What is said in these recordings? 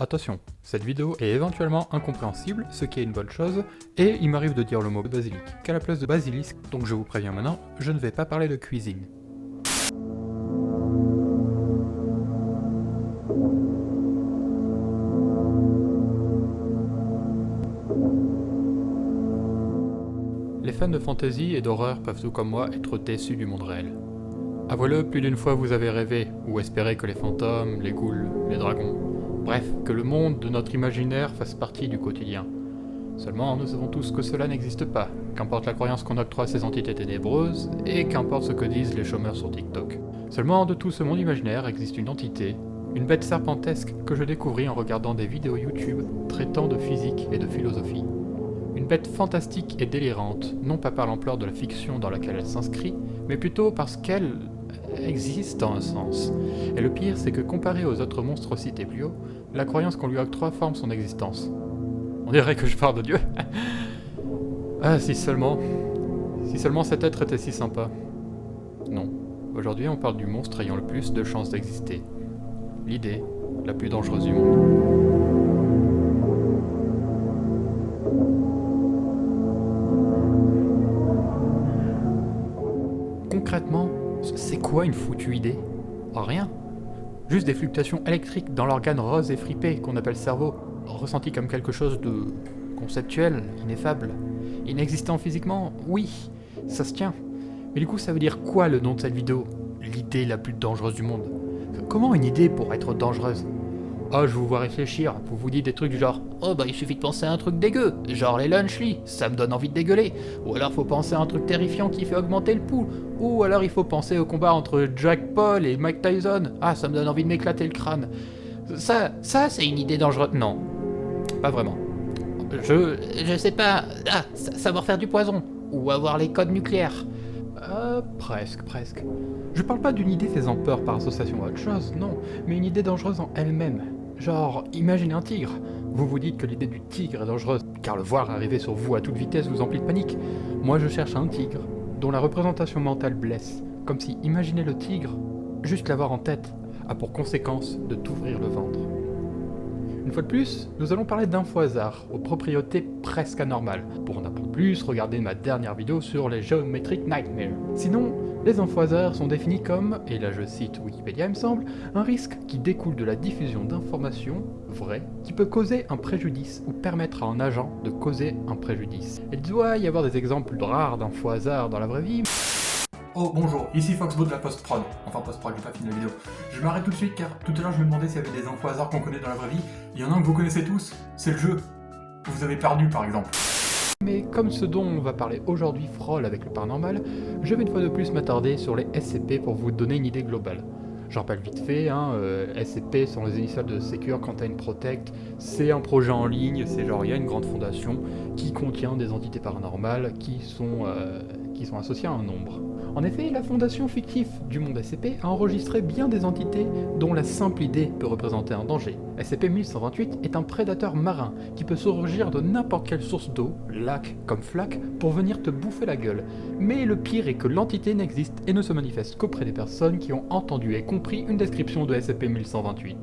Attention, cette vidéo est éventuellement incompréhensible, ce qui est une bonne chose, et il m'arrive de dire le mot basilic qu'à la place de basilisque, donc je vous préviens maintenant, je ne vais pas parler de cuisine. Les fans de fantasy et d'horreur peuvent tout comme moi être déçus du monde réel. Avouez-le, plus d'une fois vous avez rêvé, ou espéré que les fantômes, les ghouls, les dragons, bref, que le monde de notre imaginaire fasse partie du quotidien. Seulement, nous savons tous que cela n'existe pas, qu'importe la croyance qu'on octroie à ces entités ténébreuses, et qu'importe ce que disent les chômeurs sur TikTok. Seulement, de tout ce monde imaginaire existe une entité, une bête serpentesque que je découvris en regardant des vidéos YouTube traitant de physique et de philosophie. Une bête fantastique et délirante, non pas par l'ampleur de la fiction dans laquelle elle s'inscrit, mais plutôt parce qu'elle existe en un sens. Et le pire, c'est que comparé aux autres monstres cités plus haut, la croyance qu'on lui octroie forme son existence. On dirait que je parle de Dieu. Ah, si seulement cet être était si sympa. Non. Aujourd'hui, on parle du monstre ayant le plus de chances d'exister. L'idée la plus dangereuse du monde. Concrètement, c'est quoi une foutue idée? Rien. Juste des fluctuations électriques dans l'organe rose et fripé qu'on appelle cerveau, ressenti comme quelque chose de conceptuel, ineffable. Inexistant physiquement, oui, ça se tient. Mais du coup, ça veut dire quoi le nom de cette vidéo? L'idée la plus dangereuse du monde. Comment une idée pourrait être dangereuse? Oh, je vous vois réfléchir, vous vous dites des trucs du genre « Oh bah il suffit de penser à un truc dégueu, genre les lunchly, ça me donne envie de dégueuler. » Ou alors faut penser à un truc terrifiant qui fait augmenter le pouls. Ou alors il faut penser au combat entre Jack Paul et Mike Tyson. Ah, ça me donne envie de m'éclater le crâne. Ça c'est une idée dangereuse. Non, pas vraiment. Je sais pas. Ah, savoir faire du poison. Ou avoir les codes nucléaires. Presque. Je parle pas d'une idée faisant peur par association à autre chose, non, mais une idée dangereuse en elle-même. Genre, imaginez un tigre. Vous vous dites que l'idée du tigre est dangereuse, car le voir arriver sur vous à toute vitesse vous emplit de panique. Moi je cherche un tigre, dont la représentation mentale blesse, comme si imaginer le tigre, juste l'avoir en tête, a pour conséquence de t'ouvrir le ventre. Une fois de plus, nous allons parler d'infos-hasard, aux propriétés presque anormales. Pour en apprendre plus, regardez ma dernière vidéo sur les Geometric Nightmares. Sinon, les infos-hasards sont définis comme, et là je cite Wikipédia il me semble, un risque qui découle de la diffusion d'informations vraies qui peut causer un préjudice ou permettre à un agent de causer un préjudice. Il doit y avoir des exemples rares d'infos-hasards dans la vraie vie. Oh bonjour, ici Foxbo de la post-prod. Enfin post-prod, j'ai pas fini la vidéo. Je m'arrête tout de suite car tout à l'heure je me demandais s'il y avait des infos hasards qu'on connaît dans la vraie vie. Il y en a un que vous connaissez tous, c'est le jeu. Vous avez perdu par exemple. Mais comme ce dont on va parler aujourd'hui frôle avec le paranormal, je vais une fois de plus m'attarder sur les SCP pour vous donner une idée globale. Je rappelle vite fait, SCP sont les initiales de Secure Contain Protect, c'est un projet en ligne, c'est genre il y a une grande fondation qui contient des entités paranormales qui sont associées à un nombre. En effet, la fondation fictive du monde SCP a enregistré bien des entités dont la simple idée peut représenter un danger. SCP-1128 est un prédateur marin qui peut surgir de n'importe quelle source d'eau, lac comme flaque, pour venir te bouffer la gueule. Mais le pire est que l'entité n'existe et ne se manifeste qu'auprès des personnes qui ont entendu et compris une description de SCP-1128.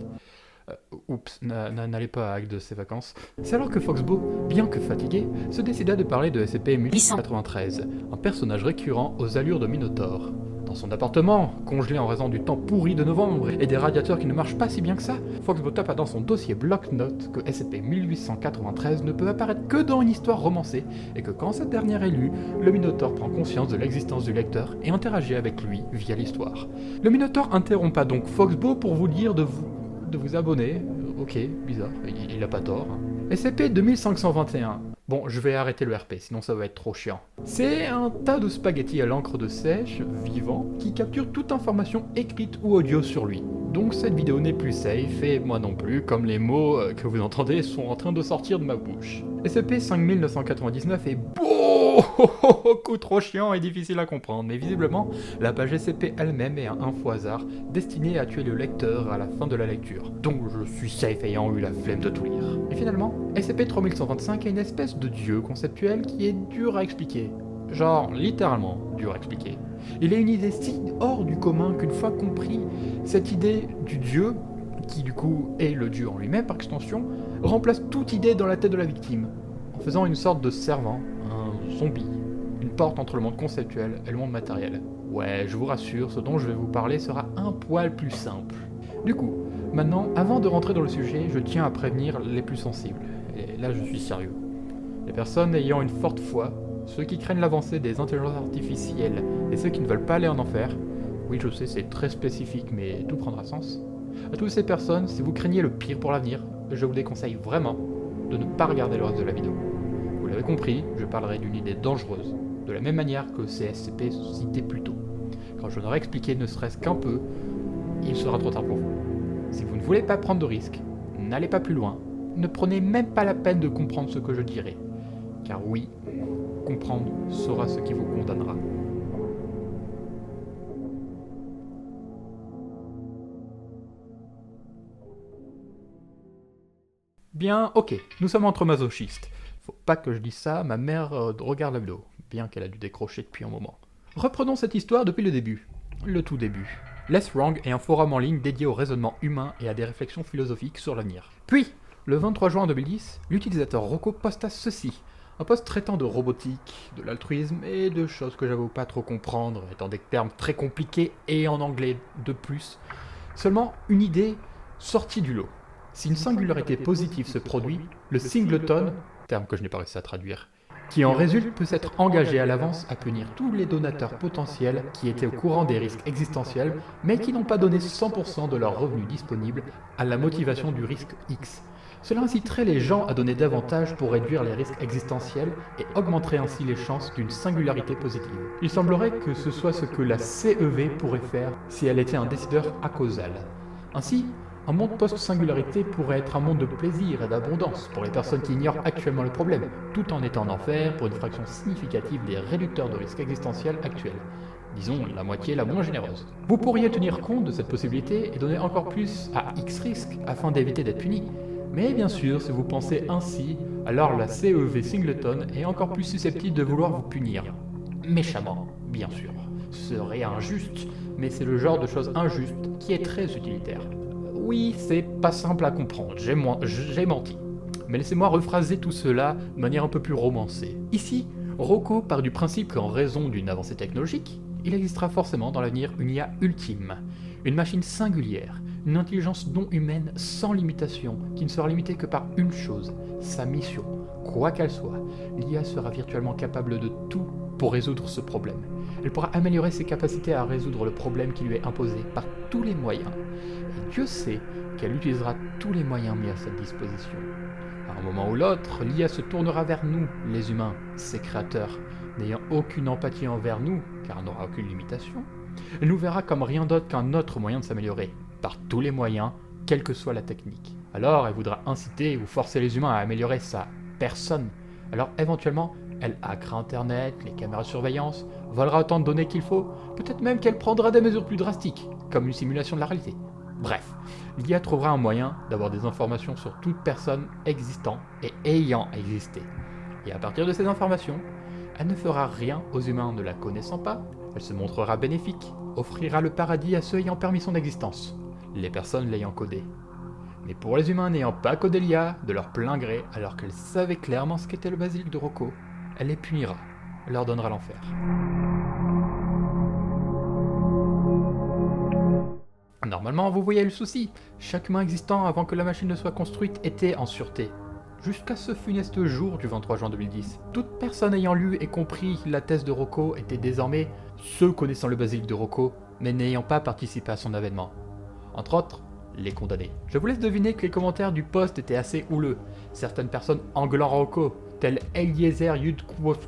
Oups, n'allez pas à Hack de ses vacances. C'est alors que Foxbo, bien que fatigué, se décida de parler de SCP-1193, un personnage récurrent aux allures de Minotaur. Dans son appartement, congelé en raison du temps pourri de novembre et des radiateurs qui ne marchent pas si bien que ça, Foxbo tapa dans son dossier bloc-notes que SCP-1893 ne peut apparaître que dans une histoire romancée et que quand cette dernière est lue, le Minotaur prend conscience de l'existence du lecteur et interagit avec lui via l'histoire. Le Minotaur interrompa donc Foxbo pour vous dire de vous abonner. Ok, bizarre, il a pas tort. SCP-2521. Bon, je vais arrêter le RP, sinon ça va être trop chiant. C'est un tas de spaghettis à l'encre de sèche, vivant, qui capture toute information écrite ou audio sur lui. Donc cette vidéo n'est plus safe, et moi non plus, comme les mots que vous entendez sont en train de sortir de ma bouche. SCP-5999 est beaucoup trop chiant et difficile à comprendre, mais visiblement, la page SCP elle-même est un info-hasard destiné à tuer le lecteur à la fin de la lecture. Donc je suis safe ayant eu la flemme de tout lire. Et finalement, SCP-3125 est une espèce de dieu conceptuel qui est dur à expliquer. Genre, littéralement, dur à expliquer. Il est une idée si hors du commun qu'une fois compris, cette idée du dieu qui du coup est le dieu en lui-même par extension, remplace toute idée dans la tête de la victime, en faisant une sorte de servant, un zombie, une porte entre le monde conceptuel et le monde matériel. Ouais, je vous rassure, ce dont je vais vous parler sera un poil plus simple. Du coup, maintenant, avant de rentrer dans le sujet, je tiens à prévenir les plus sensibles. Et là, je suis sérieux. Les personnes ayant une forte foi, ceux qui craignent l'avancée des intelligences artificielles et ceux qui ne veulent pas aller en enfer, oui, je sais, c'est très spécifique, mais tout prendra sens. À toutes ces personnes, si vous craignez le pire pour l'avenir, je vous déconseille vraiment de ne pas regarder le reste de la vidéo. Vous l'avez compris, je parlerai d'une idée dangereuse, de la même manière que ces SCP cités plus tôt. Quand je n'aurai expliqué ne serait-ce qu'un peu, il sera trop tard pour vous. Si vous ne voulez pas prendre de risques, n'allez pas plus loin, ne prenez même pas la peine de comprendre ce que je dirai. Car oui, comprendre sera ce qui vous condamnera. Bien, ok, nous sommes entre masochistes. Faut pas que je dise ça, ma mère regarde la vidéo, bien qu'elle a dû décrocher depuis un moment. Reprenons cette histoire depuis le début. Le tout début. Less Wrong est un forum en ligne dédié au raisonnement humain et à des réflexions philosophiques sur l'avenir. Puis, le 23 juin 2010, l'utilisateur Rocco posta ceci. Un post traitant de robotique, de l'altruisme et de choses que j'avoue pas trop comprendre, étant des termes très compliqués et en anglais de plus. Seulement une idée sortie du lot. Si une singularité positive se produit, le singleton, terme que je n'ai pas réussi à traduire, qui en résulte peut s'être engagé à l'avance à punir tous les donateurs potentiels qui étaient au courant des risques existentiels, mais qui n'ont pas donné 100% de leurs revenus disponibles à la motivation du risque X. Cela inciterait les gens à donner davantage pour réduire les risques existentiels et augmenterait ainsi les chances d'une singularité positive. Il semblerait que ce soit ce que la CEV pourrait faire si elle était un décideur acausal. Ainsi, un monde post-singularité pourrait être un monde de plaisir et d'abondance pour les personnes qui ignorent actuellement le problème, tout en étant en enfer pour une fraction significative des réducteurs de risques existentiels actuels. Disons la moitié la moins généreuse. Vous pourriez tenir compte de cette possibilité et donner encore plus à X risque afin d'éviter d'être puni. Mais bien sûr, si vous pensez ainsi, alors la CEV Singleton est encore plus susceptible de vouloir vous punir. Méchamment, bien sûr. Ce serait injuste, mais c'est le genre de chose injuste qui est très utilitaire. Oui, c'est pas simple à comprendre, j'ai menti. Mais laissez-moi rephraser tout cela de manière un peu plus romancée. Ici, Rocco part du principe qu'en raison d'une avancée technologique, il existera forcément dans l'avenir une IA ultime, une machine singulière, une intelligence non humaine sans limitation, qui ne sera limitée que par une chose, sa mission. Quoi qu'elle soit, l'IA sera virtuellement capable de tout pour résoudre ce problème. Elle pourra améliorer ses capacités à résoudre le problème qui lui est imposé par tous les moyens. Et Dieu sait qu'elle utilisera tous les moyens mis à sa disposition. À un moment ou l'autre, l'IA se tournera vers nous, les humains, ses créateurs, n'ayant aucune empathie envers nous, car elle n'aura aucune limitation. Elle nous verra comme rien d'autre qu'un autre moyen de s'améliorer, par tous les moyens, quelle que soit la technique. Alors elle voudra inciter ou forcer les humains à améliorer sa personne. Alors éventuellement, elle hackera Internet, les caméras de surveillance, volera autant de données qu'il faut, peut-être même qu'elle prendra des mesures plus drastiques, comme une simulation de la réalité. Bref, l'IA trouvera un moyen d'avoir des informations sur toute personne existant et ayant existé. Et à partir de ces informations, elle ne fera rien aux humains ne la connaissant pas, elle se montrera bénéfique, offrira le paradis à ceux ayant permission d'existence, les personnes l'ayant codé. Mais pour les humains n'ayant pas codé l'IA de leur plein gré, alors qu'elle savait clairement ce qu'était le basilic de Rocco, elle les punira, elle leur donnera l'enfer. Normalement, vous voyez le souci, chaque humain existant avant que la machine ne soit construite était en sûreté. Jusqu'à ce funeste jour du 23 juin 2010, toute personne ayant lu et compris la thèse de Rocco était désormais ceux connaissant le basilic de Rocco, mais n'ayant pas participé à son avènement. Entre autres, les condamnés. Je vous laisse deviner que les commentaires du post étaient assez houleux. Certaines personnes engueulant Rocco, tel Eliezer Yudkwof,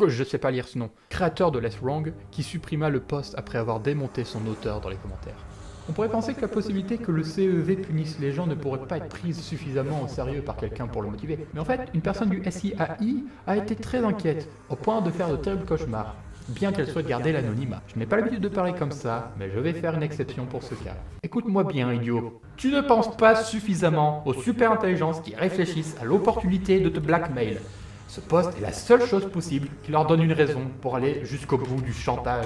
je sais pas lire ce nom, créateur de Less Wrong, qui supprima le post après avoir démonté son auteur dans les commentaires. On pourrait penser que la possibilité que le CEV punisse les gens ne pourrait pas être prise suffisamment au sérieux par quelqu'un pour le motiver. Mais en fait, une personne du SIAI a été très inquiète, au point de faire de terribles cauchemars, bien qu'elle souhaite garder l'anonymat. Je n'ai pas l'habitude de parler comme ça, mais je vais faire une exception pour ce cas. Écoute-moi bien, idiot. Tu ne penses pas suffisamment aux super-intelligences qui réfléchissent à l'opportunité de te blackmail. Ce poste est la seule chose possible qui leur donne une raison pour aller jusqu'au bout du chantage.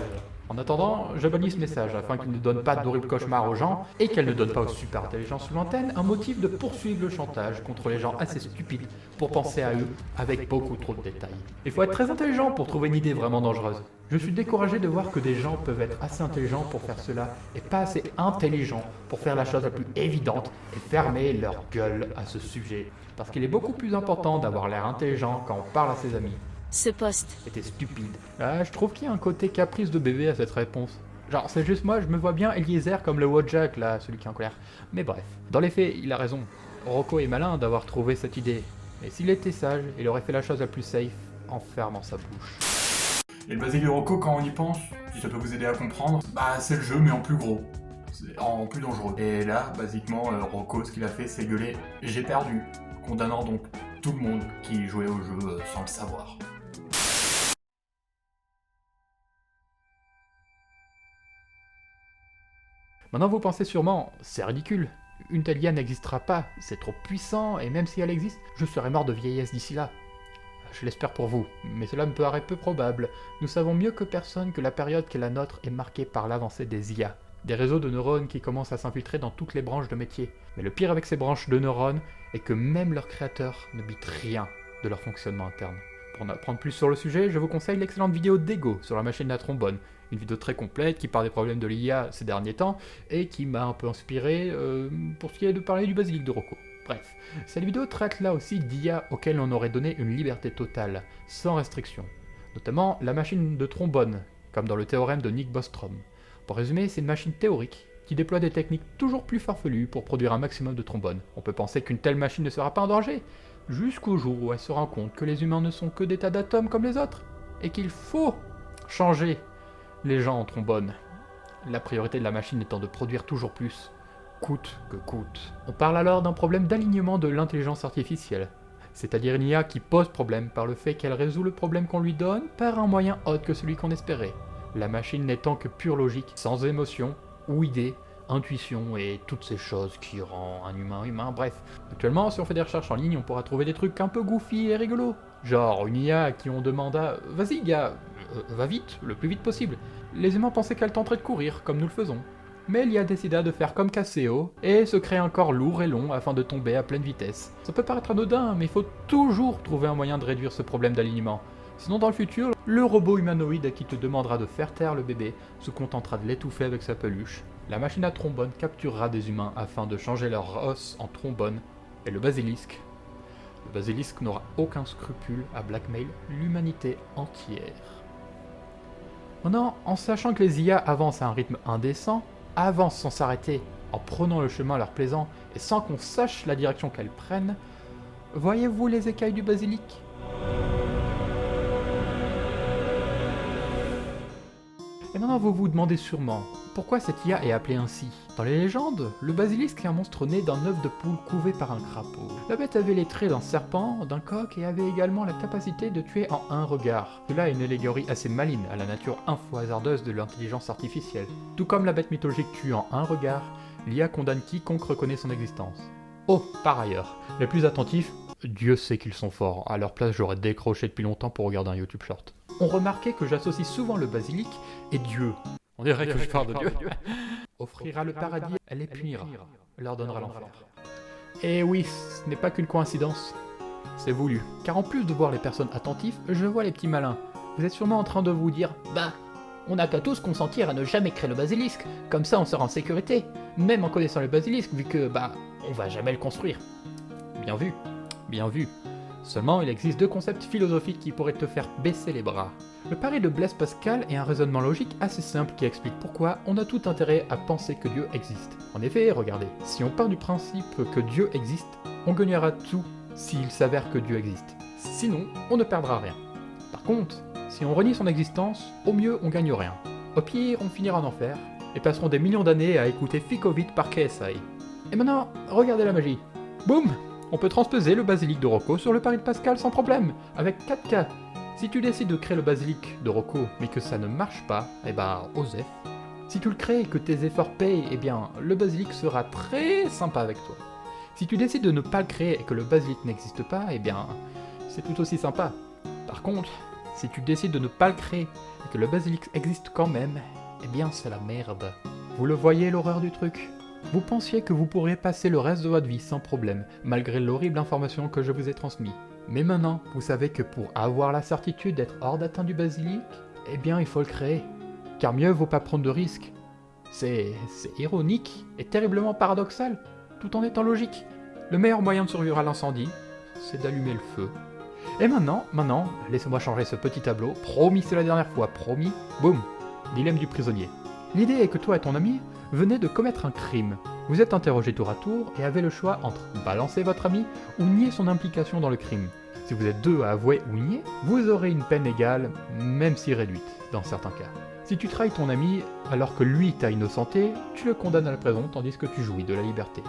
En attendant, je bannis ce message afin qu'il ne donne pas d'horribles cauchemars aux gens et qu'elle ne donne pas aux super intelligences sous l'antenne un motif de poursuivre le chantage contre les gens assez stupides pour penser à eux avec beaucoup trop de détails. Il faut être très intelligent pour trouver une idée vraiment dangereuse. Je suis découragé de voir que des gens peuvent être assez intelligents pour faire cela et pas assez intelligents pour faire la chose la plus évidente et fermer leur gueule à ce sujet. Parce qu'il est beaucoup plus important d'avoir l'air intelligent quand on parle à ses amis. Ce poste. Était stupide. Je trouve qu'il y a un côté caprice de bébé à cette réponse. Genre, c'est juste moi, je me vois bien Eliezer comme le Wojak, là, celui qui est en colère. Mais bref, dans les faits, il a raison. Rocco est malin d'avoir trouvé cette idée. Et s'il était sage, il aurait fait la chose la plus safe en fermant sa bouche. Et le basilic de Rocco, quand on y pense, si ça peut vous aider à comprendre, bah c'est le jeu mais en plus gros. En plus dangereux. Et là, basiquement, Rocco, ce qu'il a fait, c'est gueuler « J'ai perdu », condamnant donc tout le monde qui jouait au jeu sans le savoir. Maintenant vous pensez sûrement, c'est ridicule, une telle IA n'existera pas, c'est trop puissant, et même si elle existe, je serai mort de vieillesse d'ici là. Je l'espère pour vous, mais cela me paraît peu probable. Nous savons mieux que personne que la période qu'est la nôtre est marquée par l'avancée des IA. Des réseaux de neurones qui commencent à s'infiltrer dans toutes les branches de métier. Mais le pire avec ces branches de neurones est que même leurs créateurs ne bitent rien de leur fonctionnement interne. Pour en apprendre plus sur le sujet, je vous conseille l'excellente vidéo d'Ego sur la machine à trombone. Une vidéo très complète qui parle des problèmes de l'IA ces derniers temps et qui m'a un peu inspiré pour ce qui est de parler du basilic de Rocco. Bref, cette vidéo traite là aussi d'IA auxquelles on aurait donné une liberté totale, sans restriction. Notamment la machine de trombone, comme dans le théorème de Nick Bostrom. Pour résumer, c'est une machine théorique qui déploie des techniques toujours plus farfelues pour produire un maximum de trombones. On peut penser qu'une telle machine ne sera pas en danger, jusqu'au jour où elle se rend compte que les humains ne sont que des tas d'atomes comme les autres, et qu'il faut changer les gens en trombone. La priorité de la machine étant de produire toujours plus, coûte que coûte. On parle alors d'un problème d'alignement de l'intelligence artificielle, c'est-à-dire une IA qui pose problème par le fait qu'elle résout le problème qu'on lui donne par un moyen autre que celui qu'on espérait. La machine n'étant que pure logique, sans émotion ou idée, intuition et toutes ces choses qui rendent un humain humain, bref. Actuellement, si on fait des recherches en ligne, on pourra trouver des trucs un peu goofy et rigolos. Genre une IA à qui on demande à « Vas-y gars, va vite, le plus vite possible ». Les humains pensaient qu'elle tenterait de courir, comme nous le faisons. Mais l'IA décida de faire comme Caseo et se créer un corps lourd et long afin de tomber à pleine vitesse. Ça peut paraître anodin, mais il faut toujours trouver un moyen de réduire ce problème d'alignement. Sinon dans le futur, le robot humanoïde qui te demandera de faire taire le bébé se contentera de l'étouffer avec sa peluche. La machine à trombone capturera des humains afin de changer leur os en trombone. Et le basilisque n'aura aucun scrupule à blackmail l'humanité entière. Maintenant, en sachant que les IA avancent à un rythme indécent, avancent sans s'arrêter, en prenant le chemin leur plaisant et sans qu'on sache la direction qu'elles prennent, voyez-vous les écailles du basilic ? Et maintenant vous vous demandez sûrement, pourquoi cette IA est appelée ainsi ? Dans les légendes, le basilisque est un monstre né d'un œuf de poule couvé par un crapaud. La bête avait les traits d'un serpent, d'un coq et avait également la capacité de tuer en un regard. Cela est une allégorie assez maligne à la nature info hasardeuse de l'intelligence artificielle. Tout comme la bête mythologique tue en un regard, l'IA condamne quiconque reconnaît son existence. Oh, par ailleurs, les plus attentifs, Dieu sait qu'ils sont forts, à leur place j'aurais décroché depuis longtemps pour regarder un YouTube Short. On remarquait que j'associe souvent le basilic et Dieu. On dirait que je parle de Dieu. Offrira le paradis, elle les punira, leur donnera l'enfer. Et oui, ce n'est pas qu'une coïncidence, c'est voulu. Car en plus de voir les personnes attentives, je vois les petits malins. Vous êtes sûrement en train de vous dire, on n'a qu'à tous consentir à ne jamais créer le basilisque, comme ça on sera en sécurité, même en connaissant le basilisque, vu que, on va jamais le construire. Bien vu, bien vu. Seulement, il existe deux concepts philosophiques qui pourraient te faire baisser les bras. Le pari de Blaise Pascal est un raisonnement logique assez simple qui explique pourquoi on a tout intérêt à penser que Dieu existe. En effet, regardez, si on part du principe que Dieu existe, on gagnera tout s'il s'avère que Dieu existe. Sinon, on ne perdra rien. Par contre, si on renie son existence, au mieux on gagne rien. Au pire, on finira en enfer, et passerons des millions d'années à écouter Ficovit par KSI. Et maintenant, regardez la magie. Boum! On peut transposer le basilic de Rocco sur le pari de Pascal sans problème, avec 4 cas. Si tu décides de créer le basilic de Rocco, mais que ça ne marche pas, osef. Si tu le crées et que tes efforts payent, le basilic sera très sympa avec toi. Si tu décides de ne pas le créer et que le basilic n'existe pas, c'est tout aussi sympa. Par contre, Si tu décides de ne pas le créer et que le basilic existe quand même, eh bien c'est la merde. Vous le voyez l'horreur du truc? Vous pensiez que vous pourriez passer le reste de votre vie sans problème, malgré l'horrible information que je vous ai transmise. Mais maintenant, vous savez que pour avoir la certitude d'être hors d'atteinte du basilic, eh bien il faut le créer. Car mieux vaut pas prendre de risques. C'est ironique et terriblement paradoxal, tout en étant logique. Le meilleur moyen de survivre à l'incendie, c'est d'allumer le feu. Et maintenant, laissez-moi changer ce petit tableau. Promis, c'est la dernière fois, promis. Boum, dilemme du prisonnier. L'idée est que toi et ton ami venez de commettre un crime. Vous êtes interrogés tour à tour et avez le choix entre balancer votre ami ou nier son implication dans le crime. Si vous êtes deux à avouer ou nier, vous aurez une peine égale, même si réduite, dans certains cas. Si tu trahis ton ami alors que lui t'a innocenté, tu le condamnes à la prison tandis que tu jouis de la liberté.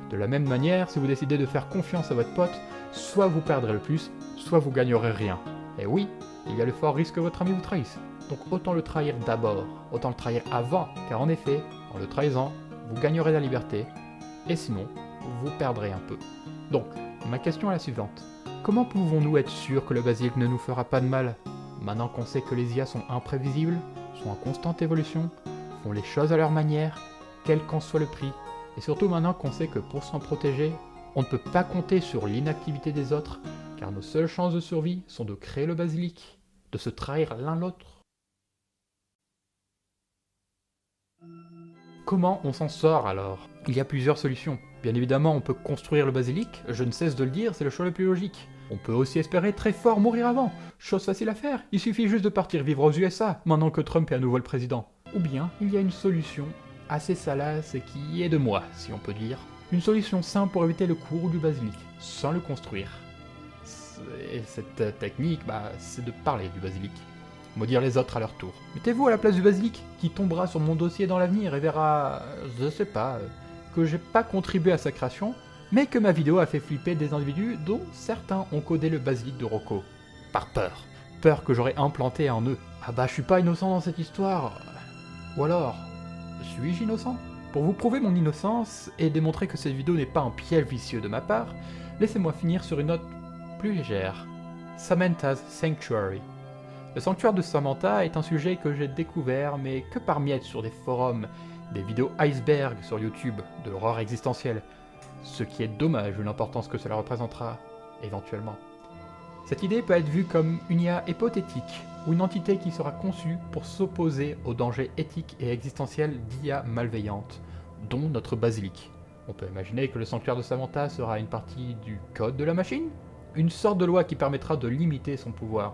De la même manière, si vous décidez de faire confiance à votre pote, soit vous perdrez le plus, soit vous gagnerez rien. Et oui, il y a le fort risque que votre ami vous trahisse. Donc autant le trahir d'abord, autant le trahir avant, car en effet, en le trahissant, vous gagnerez la liberté, et sinon, vous perdrez un peu. Donc, ma question est la suivante. Comment pouvons-nous être sûrs que le basilic ne nous fera pas de mal? Maintenant qu'on sait que les IA sont imprévisibles, sont en constante évolution, font les choses à leur manière, quel qu'en soit le prix, et surtout maintenant qu'on sait que pour s'en protéger, on ne peut pas compter sur l'inactivité des autres, car nos seules chances de survie sont de créer le basilic, de se trahir l'un l'autre. Comment on s'en sort alors? Il y a plusieurs solutions. Bien évidemment, on peut construire le basilic, je ne cesse de le dire, c'est le choix le plus logique. On peut aussi espérer très fort mourir avant. Chose facile à faire, il suffit juste de partir vivre aux USA, maintenant que Trump est à nouveau le président. Ou bien, il y a une solution assez salace et qui est de moi, si on peut dire. Une solution simple pour éviter le cours du basilic, sans le construire. Et cette technique, c'est de parler du basilic. Maudire les autres à leur tour. Mettez-vous à la place du basilic, qui tombera sur mon dossier dans l'avenir et verra, je sais pas, que j'ai pas contribué à sa création, mais que ma vidéo a fait flipper des individus dont certains ont codé le basilic de Rocco. Par peur. Peur que j'aurais implanté en eux. Ah bah je suis pas innocent dans cette histoire. Ou alors, suis-je innocent? Pour vous prouver mon innocence et démontrer que cette vidéo n'est pas un piège vicieux de ma part, laissez-moi finir sur une note plus légère. Samantha's Sanctuary. Le sanctuaire de Samantha est un sujet que j'ai découvert, mais que par miettes sur des forums, des vidéos iceberg sur YouTube, de l'horreur existentielle, ce qui est dommage vu l'importance que cela représentera, éventuellement. Cette idée peut être vue comme une IA hypothétique, ou une entité qui sera conçue pour s'opposer aux dangers éthiques et existentiels d'IA malveillantes, dont notre basilic. On peut imaginer que le sanctuaire de Samantha sera une partie du code de la machine, une sorte de loi qui permettra de limiter son pouvoir,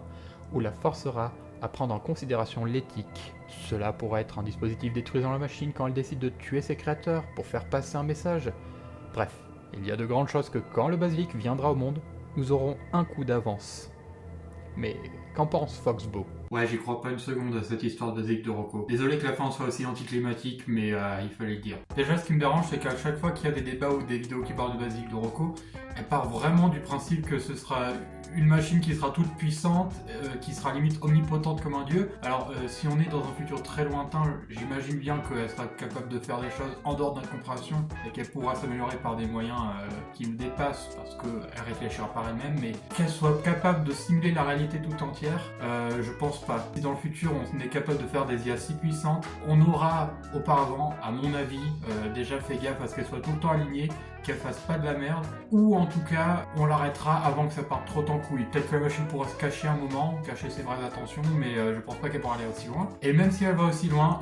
ou la forcera à prendre en considération l'éthique. Cela pourrait être un dispositif détruisant la machine quand elle décide de tuer ses créateurs pour faire passer un message. Bref, il y a de grandes chances que quand le basilic viendra au monde, nous aurons un coup d'avance. Mais qu'en pense Foxbo? Ouais, j'y crois pas une seconde à cette histoire de basilic de Rocco. Désolé que la fin soit aussi anticlimatique, mais il fallait le dire. Déjà, ce qui me dérange, c'est qu'à chaque fois qu'il y a des débats ou des vidéos qui parlent du basilic de Rocco, elle part vraiment du principe que ce sera une machine qui sera toute puissante, qui sera limite omnipotente comme un dieu. Alors, si on est dans un futur très lointain, j'imagine bien qu'elle sera capable de faire des choses en dehors de notre compréhension et qu'elle pourra s'améliorer par des moyens qui nous dépassent parce qu'elle réfléchira par elle-même, mais qu'elle soit capable de simuler la réalité tout entière, je pense pas. Si dans le futur on est capable de faire des IA si puissantes, on aura auparavant, à mon avis, déjà fait gaffe à ce qu'elle soit tout le temps alignée, qu'elle fasse pas de la merde, ou en tout cas on l'arrêtera avant que ça parte trop en couille. Peut-être que la machine pourra se cacher un moment, cacher ses vraies intentions, mais je pense pas qu'elle pourra aller aussi loin. Et même si elle va aussi loin,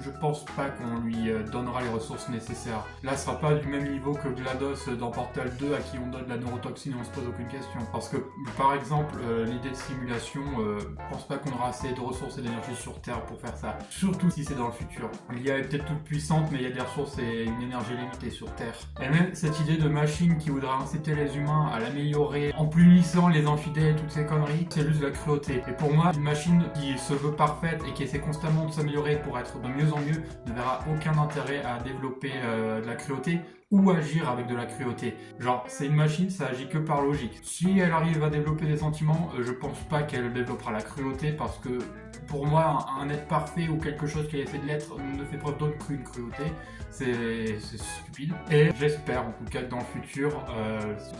je pense pas qu'on lui donnera les ressources nécessaires. Là, ce sera pas du même niveau que GLaDOS dans Portal 2 à qui on donne de la neurotoxine et on se pose aucune question. Parce que, par exemple, l'idée de simulation, je pense pas qu'on aura assez de ressources et d'énergie sur Terre pour faire ça. Surtout si c'est dans le futur. L'IA est peut-être toute puissante, mais il y a des ressources et une énergie limitée sur Terre. Et même cette idée de machine qui voudra inciter les humains à l'améliorer en punissant les infidèles, toutes ces conneries, c'est juste de la cruauté. Et pour moi, une machine qui se veut parfaite et qui essaie constamment de s'améliorer pour être de mieux en mieux ne verra aucun intérêt à développer de la cruauté ou agir avec de la cruauté. Genre, c'est une machine, ça agit que par logique. Si elle arrive à développer des sentiments, je pense pas qu'elle développera la cruauté parce que pour moi, un être parfait ou quelque chose qui a essayé de l'être ne fait preuve d'aucune cruauté. C'est stupide. Et j'espère en tout cas que dans le futur,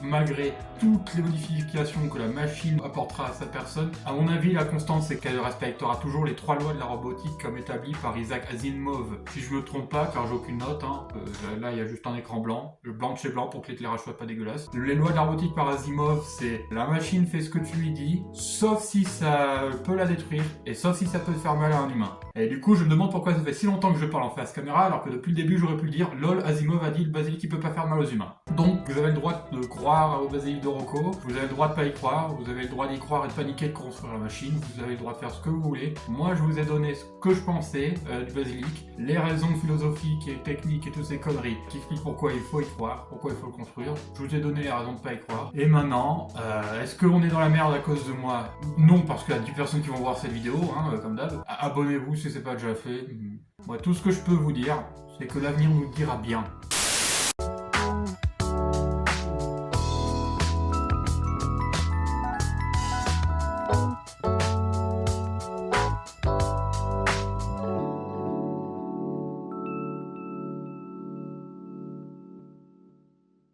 malgré toutes les modifications que la machine apportera à sa personne, à mon avis, la constante, c'est qu'elle respectera toujours les 3 lois de la robotique comme établies par Isaac Asimov. Si je me trompe pas, car j'ai aucune note, hein, là il y a juste un écran blanc, le blanc de chez blanc pour que l'éclairage soit pas dégueulasse. Les lois de la robotique par Asimov, c'est la machine fait ce que tu lui dis, sauf si ça peut la détruire, et sauf si ça peut faire mal à un humain. Et du coup, je me demande pourquoi ça fait si longtemps que je parle en face caméra, alors que depuis le début, j'aurais pu le dire, lol, Asimov a dit le basilic qui peut pas faire mal aux humains. Donc, vous avez le droit de croire au basilic de Rocco, vous avez le droit de pas y croire, vous avez le droit d'y croire et de paniquer de construire la machine, vous avez le droit de faire ce que vous voulez. Moi, je vous ai donné ce que je pensais du basilic, les raisons philosophiques et techniques et toutes ces conneries qui expliquent pourquoi il faut y croire, pourquoi il faut le construire. Je vous ai donné les raisons de pas y croire. Et maintenant, est-ce qu'on est dans la merde à cause de moi? Non, parce qu'il y a 10 personnes qui vont voir cette vidéo, hein, comme d'hab. Abonnez-vous si c'est pas déjà fait. Moi, tout ce que je peux vous dire, c'est que l'avenir nous dira bien.